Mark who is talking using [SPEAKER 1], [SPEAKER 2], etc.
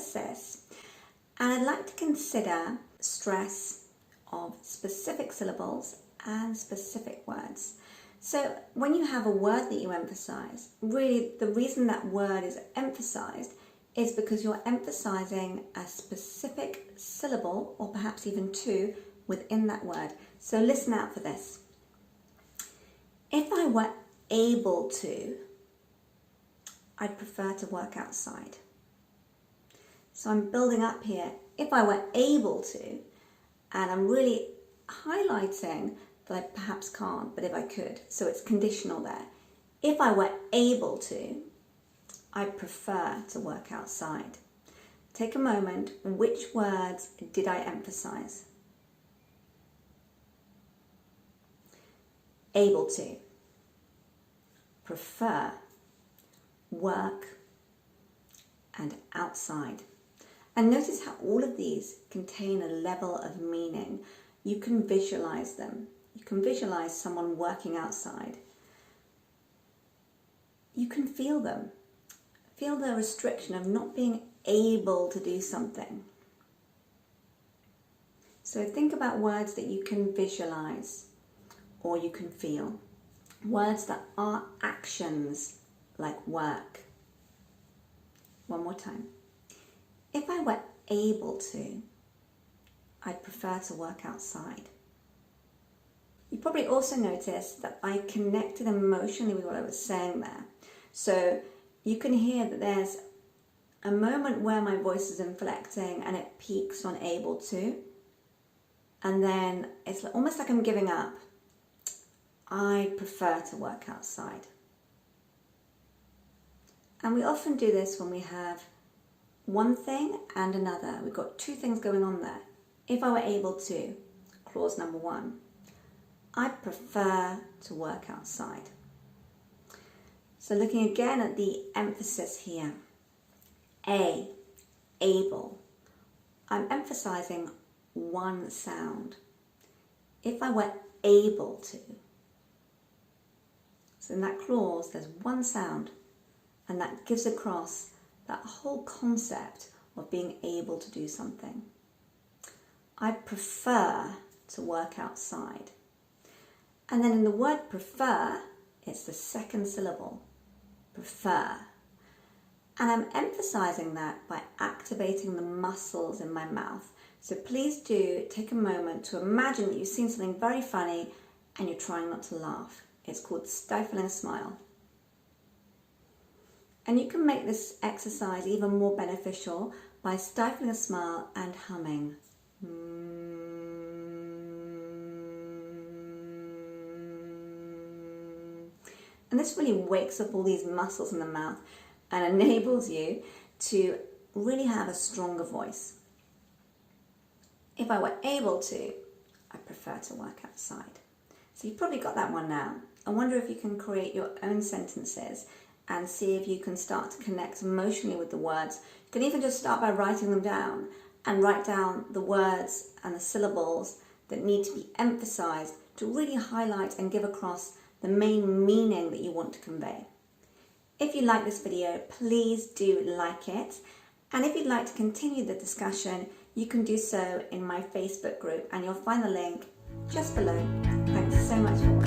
[SPEAKER 1] emphasis, and I'd like to consider stress of specific syllables and specific words. So when you have a word that you emphasize, really the reason that word is emphasized is because you're emphasizing a specific syllable, or perhaps even two, within that word. So listen out for this. If I were able to, I'd prefer to work outside. So I'm building up here. If I were able to, and I'm really highlighting that I perhaps can't, but if I could. So it's conditional there. If I were able to, I'd prefer to work outside. Take a moment. Which words did I emphasize? Able to, prefer, work, and outside. And notice how all of these contain a level of meaning. You can visualize them. You can visualize someone working outside. You can feel them. Feel the restriction of not being able to do something. So think about words that you can visualize or you can feel. Words that are actions, like work. One more time. If I were able to, I'd prefer to work outside. You probably also noticed that I connected emotionally with what I was saying there. So you can hear that there's a moment where my voice is inflecting and it peaks on able to. And then it's almost like I'm giving up. I prefer to work outside. And we often do this when we have one thing and another. We've got two things going on there. If I were able to, clause number one, I prefer to work outside. So looking again at the emphasis here. A, able. I'm emphasizing one sound. If I were able to. So in that clause, there's one sound, and that gives across that whole concept of being able to do something. I prefer to work outside. And then in the word prefer, it's the second syllable, prefer. And I'm emphasizing that by activating the muscles in my mouth. So please do take a moment to imagine that you've seen something very funny and you're trying not to laugh. It's called stifling a smile. And you can make this exercise even more beneficial by stifling a smile and humming. And this really wakes up all these muscles in the mouth and enables you to really have a stronger voice. If I were able to, I prefer to work outside. So you've probably got that one now. I wonder if you can create your own sentences and see if you can start to connect emotionally with the words. You can even just start by writing them down and write down the words and the syllables that need to be emphasized to really highlight and give across the main meaning that you want to convey. If you like this video, please do like it. And if you'd like to continue the discussion, you can do so in my Facebook group, and you'll find the link just below. Thanks so much for watching.